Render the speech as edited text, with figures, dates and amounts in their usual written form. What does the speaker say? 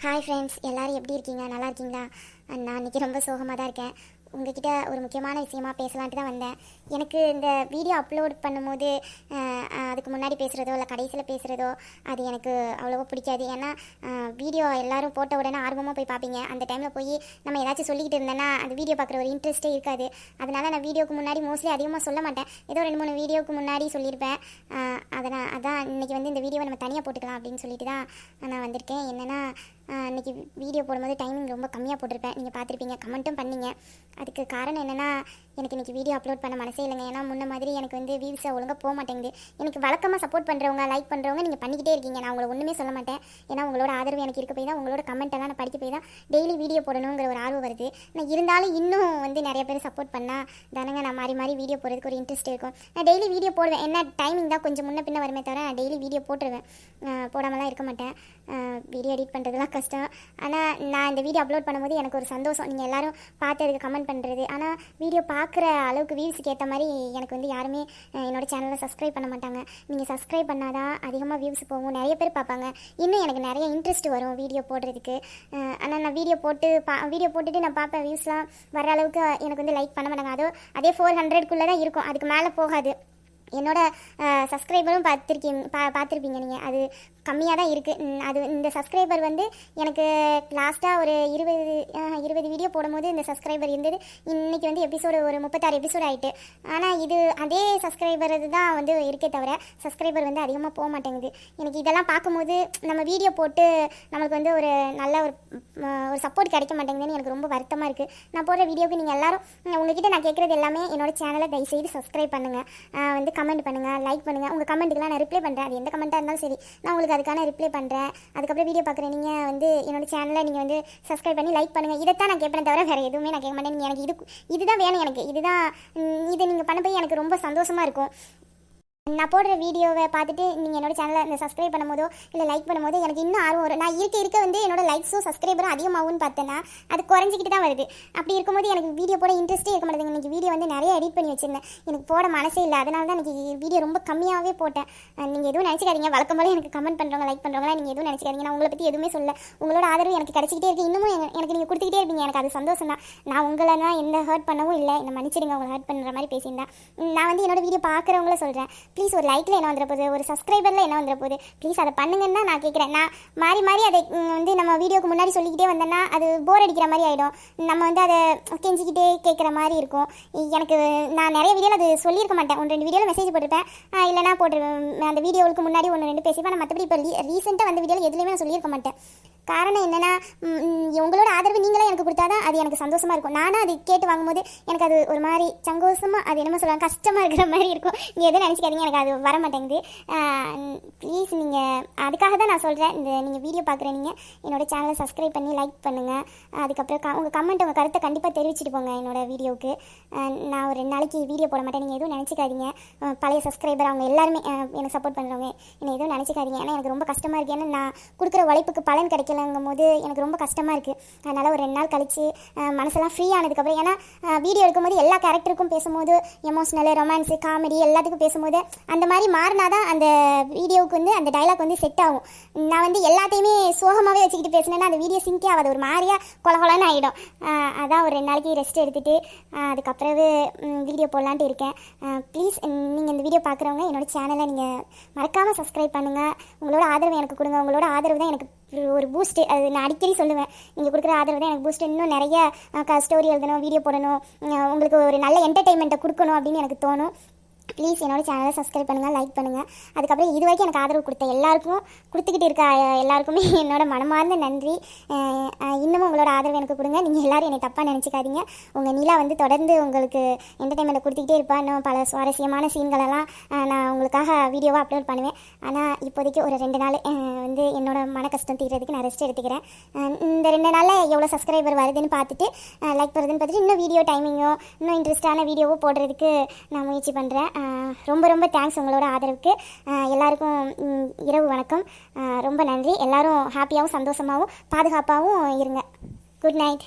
Hi friends, எல்லோரும் எப்படி இருக்கீங்க? நல்லா இருக்கீங்களா? நான் இன்றைக்கி ரொம்ப சோகமாக தான் இருக்கேன். உங்ககிட்ட ஒரு முக்கியமான விஷயமா பேசலான்ட்டு தான் வந்தேன். எனக்கு இந்த வீடியோ அப்லோட் பண்ணும்போது அதுக்கு முன்னாடி பேசுகிறதோ இல்லை கடைசியில் பேசுகிறதோ அது எனக்கு அவ்வளோவா பிடிக்காது. ஏன்னா வீடியோ எல்லோரும் போட்ட உடனே ஆர்வமாக போய் பார்ப்பீங்க. அந்த டைமில் போய் நம்ம ஏதாச்சும் சொல்லிக்கிட்டு இருந்தேன்னா அந்த வீடியோ பார்க்குற ஒரு இன்ட்ரெஸ்ட்டே இருக்காது. அதனால் நான் வீடியோக்கு முன்னாடி மோஸ்ட்லி அதிகமாக சொல்ல மாட்டேன். ஏதோ 2-3 வீடியோக்கு முன்னாடி சொல்லியிருப்பேன். அதான் இன்றைக்கி வந்து இந்த வீடியோவை நம்ம தனியாக போட்டுக்கலாம் அப்படின்னு சொல்லிட்டு தான் நான் வந்திருக்கேன். என்னென்னா இன்றைக்கி வீடியோ போடும்போது டைமிங் ரொம்ப கம்மியாக போட்டிருப்பேன். நீங்கள் பார்த்துருப்பீங்க, கமெண்ட்டும் பண்ணீங்க. அதுக்கு காரணம் என்னென்னா எனக்கு இன்றைக்கி வீடியோ அப்லோட் பண்ண மனசே இல்லைங்க. ஏன்னா முன்ன மாதிரி எனக்கு வந்து வியூஸை ஒழுங்காக போக மாட்டேங்குது. எனக்கு வழக்கமாக சப்போர்ட் பண்ணுறவங்க, லைக் பண்ணுறவங்க நீங்கள் பண்ணிக்கிட்டே இருக்கீங்க. நான் உங்களை ஒன்றுமே சொல்ல மாட்டேன். ஏன்னா உங்களோட ஆதரவு எனக்கு இருக்க போய் தான், உங்களோட கமெண்ட்டெல்லாம் நான் படிக்க போய் தான் டெய்லி வீடியோ போடணுங்கிற ஒரு ஆர்வம் வருது. நான் இருந்தாலும் இன்னும் வந்து நிறைய பேர் சப்போர்ட் பண்ணால் தானங்க நான் மாறி வீடியோ போடுறதுக்கு ஒரு இன்ட்ரெஸ்ட் இருக்கும். நான் டெய்லி வீடியோ போடுவேன். என்ன டைமிங் தான் கொஞ்சம் முன்ன பின்ன வருமே தவிர நான் டெய்லி வீடியோ போட்டுருவேன். போடாமலாம் இருக்க மாட்டேன். வீடியோ எடிட் பண்ணுறதுலாம் கஷ்டம். ஆனால் நான் இந்த வீடியோ அப்லோட் பண்ணும்போது எனக்கு ஒரு சந்தோஷம். நீங்கள் எல்லோரும் பார்த்து அதுக்கு கமெண்ட் பண்ணுறது. ஆனால் வீடியோ பார்க்குற அளவுக்கு வியூஸுக்கு ஏற்ற மாதிரி எனக்கு வந்து யாருமே என்னோட சேனலை சப்ஸ்கிரைப் பண்ண மாட்டாங்க. நீங்கள் சப்ஸ்கிரைப் பண்ணாதான் அதிகமாக வியூஸ் போகும், நிறைய பேர் பார்ப்பாங்க, இன்னும் எனக்கு நிறைய இன்ட்ரெஸ்ட் வரும் வீடியோ போடுறதுக்கு. ஆனால் நான் வீடியோ போட்டுட்டு நான் பார்ப்பேன், வியூஸ்லாம் வர அளவுக்கு எனக்கு வந்து லைக் பண்ண மாட்டாங்க. அதே 400க்குள்ளே தான் இருக்கும், அதுக்கு மேலே போகாது. என்னோட சப்ஸ்கிரைபரும் பார்த்துருப்பீங்க நீங்கள், அது கம்மியாக தான் இருக்குது. அது இந்த சப்ஸ்கிரைபர் வந்து எனக்கு லாஸ்ட்டாக ஒரு 20 வீடியோ போடும்போது இந்த சப்ஸ்கிரைபர் இருந்தது. இன்றைக்கி வந்து எபிசோடு ஒரு 36 எபிசோடு ஆகிட்டு. ஆனால் இது அதே சப்ஸ்கிரைபர் தான் வந்து இருக்கே தவிர சப்ஸ்கிரைபர் வந்து அதிகமாக போக மாட்டேங்குது. எனக்கு இதெல்லாம் பார்க்கும்போது நம்ம வீடியோ போட்டு நம்மளுக்கு வந்து ஒரு நல்ல ஒரு சப்போர்ட் கிடைக்க மாட்டேங்குதுன்னு எனக்கு ரொம்ப வருத்தமாக இருக்குது. நான் போடுற வீடியோக்கு நீங்கள் எல்லோரும் உங்ககிட்ட நான் கேட்குறது எல்லாமே என்னோட சேனலை தயவுசெய்து சப்ஸ்கிரைப் பண்ணுங்கள், வந்து கமெண்ட் பண்ணுங்கள், லைக் பண்ணுங்கள். உங்கள் கமெண்ட்டுக்கெலாம் நான் ரிப்ளை பண்ணுறேன். அது எந்த கமெண்ட்டாக இருந்தாலும் சரி, நான் உங்களுக்கு அதுக்கான ரிப்ளை பண்ணுறேன். அதுக்கப்புறம் வீடியோ பார்க்குறேன், நீங்கள் வந்து என்னோட சேனலை நீங்கள் வந்து சப்ஸ்கிரைப் பண்ணி லைக் பண்ணுங்கள். இதைத்தான் நான் கேட்பேன் தவிர வேறு எதுவுமே நான் கேட்க மாட்டேன். நீங்கள் எனக்கு இதுதான் வேணும், எனக்கு இதை நீங்கள் பண்ண போய் எனக்கு ரொம்ப சந்தோஷமாக இருக்கும். நான் போடுற வீடியோவை பார்த்துட்டு நீங்கள் என்னோட சேனலை இந்த சப்ஸ்கிரைப் பண்ணும்போதோ இல்லை லைக் பண்ணும்போது எனக்கு இன்னும் ஆர்வம் வரும். நான் இருக்க வந்து என்னோட லைக்ஸும் சப்ஸ்கிரைபரும் அதிகமாகும்னு பார்த்தேன்னா அது குறைஞ்சிக்கிட்டு தான் வருது. அப்படி இருக்கும்போது எனக்கு வீடியோ போட இன்ட்ரெஸ்ட்டே இருக்க மாட்டேங்குது. இன்றைக்கி வீடியோ வந்து நிறைய எடிட் பண்ணி வச்சுருந்தேன், எனக்கு போட மனசே இல்லை. அதனால தான் இன்றைக்கி வீடியோ ரொம்ப கம்மியாகவே போட்டேன். நீங்கள் எதுவும் நினச்சிக்காதீங்க. வழக்கம் போல எனக்கு கமெண்ட் பண்ணுறவங்க, லைக் பண்ணுறவங்களா நீங்கள் எதுவும் நினச்சிக்காதீங்க. நான் உங்களை பற்றி எதுவுமே சொல்ல. உங்களோட ஆதரவு எனக்கு கிடச்சிக்கிட்டே இருக்குது. இன்னமும் எனக்கு நீங்கள் கொடுத்துக்கிட்டே இருப்பீங்க. எனக்கு அது சந்தோஷம் தான். நான் உங்களை தான் எந்த ஹர்ட் பண்ணவும் இல்லை. என்ன மன்னிச்சிடுங்க உங்களை ஹர்ட் பண்ணுற மாதிரி பேசியிருந்தேன். நான் வந்து என்னோட வீடியோ பார்க்குறவங்கள சொல்கிறேன், ப்ளீஸ் ஒரு லைக்கில் என்ன வந்துட போகுது, ஒரு சப்ஸ்கிரைபரில் என்ன வந்துட போகுது, ப்ளீஸ் அதை பண்ணுங்கன்னு தான் நான் கேட்குறேன். நான் மாறி அதை வந்து நம்ம வீடியோக்கு முன்னாடி சொல்லிக்கிட்டே வந்தேன்னா அது போர் அடிக்கிற மாதிரி ஆகிடும். நம்ம வந்து அதை கெஞ்சிக்கிட்டே கேட்குற மாதிரி இருக்கும். எனக்கு நான் நிறைய வீடியோவில் அது சொல்லியிருக்க மாட்டேன். 1-2 வீடியோவில் மெசேஜ் போட்டிருப்பேன், இல்லைனா போட்டுருவேன். அந்த வீடியோவுக்கு முன்னாடி 1-2 பேசிப்பேன். நான் மற்றபடி இப்போ ரீசெண்டாக வந்த வீடியோவில் எதுலேயுமே நான் சொல்லியிருக்க மாட்டேன். காரணம் என்னென்னா உங்களோட ஆதரவு நீங்களே எனக்கு கொடுத்தாதான் அது எனக்கு சந்தோஷமாக இருக்கும். நானும் அது கேட்டு வாங்கும்போது எனக்கு அது ஒரு மாதிரி சந்தோஷமாக, அது என்னமோ சொல்லுவாங்க, கஷ்டமாக இருக்கிற மாதிரி இருக்கும். நீங்கள் எதுவும் நினச்சிக்காதீங்க, எனக்கு அது வர மாட்டேங்குது. ப்ளீஸ் நீங்கள் அதுக்காக தான் நான் சொல்கிறேன். நீங்கள் வீடியோ பார்க்குற நீங்கள் என்னோட சேனலை சப்ஸ்கிரைப் பண்ணி லைக் பண்ணுங்கள். அதுக்கப்புறம் உங்கள் கமெண்ட், உங்கள் கருத்தை கண்டிப்பாக தெரிவிச்சிட்டு போங்க என்னோடய வீடியோவுக்கு. நான் ஒரு 2 நாளைக்கு வீடியோ போட மாட்டேன், நீங்கள் எதுவும் நினச்சிக்காதீங்க. பழைய சப்ஸ்கிரைபர் அவங்க எல்லாருமே எனக்கு சப்போர்ட் பண்ணுறவங்க என்னை எதுவும் நினச்சிக்காதீங்க. ஏன்னா எனக்கு ரொம்ப கஷ்டமாக இருக்குது. ஏன்னா நான் கொடுக்குற உழைப்புக்கு பலன் கிடைக்கலங்கும் போது எனக்கு ரொம்ப கஷ்டமாக இருக்குது. அதனால் ஒரு 2 நாள் கழித்து மனசெல்லாம் ஃப்ரீ ஆனதுக்கப்புறம், ஏன்னா வீடியோ எடுக்கும்போது எல்லா கேரக்டருக்கும் பேசும்போது எமோஷ்னலு, ரொமான்ஸு, காமெடி எல்லாத்துக்கும் பேசும்போது அந்த மாதிரி மாறினா தான் அந்த வீடியோவுக்கு வந்து அந்த டைலாக் வந்து செட் ஆகும். நான் வந்து எல்லாத்தையுமே சோகமாகவே வச்சுக்கிட்டு பேசினேன்னா அந்த வீடியோ சிங்கே ஆகாது, ஒரு மாதிரியாக கொலகொலன்னு ஆகிடும். அதான் ஒரு 2 நாளைக்கு ரெஸ்ட் எடுத்துகிட்டு அதுக்கப்புறவு வீடியோ போடலான்ட்டு இருக்கேன். ப்ளீஸ் நீங்கள் இந்த வீடியோ பார்க்குறவங்க என்னோட சேனலை நீங்கள் மறக்காமல் சப்ஸ்கிரைப் பண்ணுங்கள். உங்களோட ஆதரவு எனக்கு கொடுங்க. உங்களோட ஆதரவு தான் எனக்கு ஒரு பூஸ்ட்டு. அது நான் அடிக்கடி சொல்லுவேன், நீங்கள் கொடுக்குற ஆதரவு தான் எனக்கு பூஸ்ட்டு. இன்னும் நிறைய ஸ்டோரி எழுதணும், வீடியோ போடணும், உங்களுக்கு ஒரு நல்ல என்டர்டெயின்மெண்ட்டை கொடுக்கணும் அப்படின்னு எனக்கு தோணும். ப்ளீஸ் என்னோட சேனலை சப்ஸ்கிரைப் பண்ணுங்கள், லைக் பண்ணுங்கள். அதுக்கப்புறம் இது வரைக்கும் எனக்கு ஆதரவு கொடுத்த எல்லாருக்கும், கொடுத்துக்கிட்டு இருக்க எல்லாருக்குமே என்னோட மனமார்ந்த நன்றி. இன்னமும் உங்களோட ஆதரவு எனக்கு கொடுங்க. நீங்கள் எல்லோரும் என்னை தப்பாக நினச்சிக்காதீங்க. உங்கள் நிலா வந்து தொடர்ந்து உங்களுக்கு என்டர்டெயின்மெண்ட்டை கொடுத்துக்கிட்டே இருப்பேன். இன்னும் பல சுவாரஸ்யமான சீன்களெல்லாம் நான் உங்களுக்காக வீடியோவாக அப்லோட் பண்ணுவேன். ஆனால் இப்போதைக்கு ஒரு 2 நாள் வந்து என்னோட மன கஷ்டம் தீர்றதுக்கு நான் ரெஸ்ட் எடுத்துக்கிறேன். இந்த 2 நாளில் எவ்வளோ சப்ஸ்கிரைபர் வருதுன்னு பார்த்துட்டு, லைக் வருதுன்னு பார்த்துட்டு, இன்னும் வீடியோ டைமிங்கோ இன்னும் இன்ட்ரெஸ்டான வீடியோவோ போடுறதுக்கு நான் முயற்சி பண்ணுறேன். ரொம்ப தேங்க்ஸ் உங்களோட ஆதரவுக்கு. எல்லாருக்கும் இரவு வணக்கம். ரொம்ப நன்றி. எல்லோரும் ஹாப்பியாகவும் சந்தோஷமாகவும் பாதுகாப்பாகவும் இருங்க. Good night.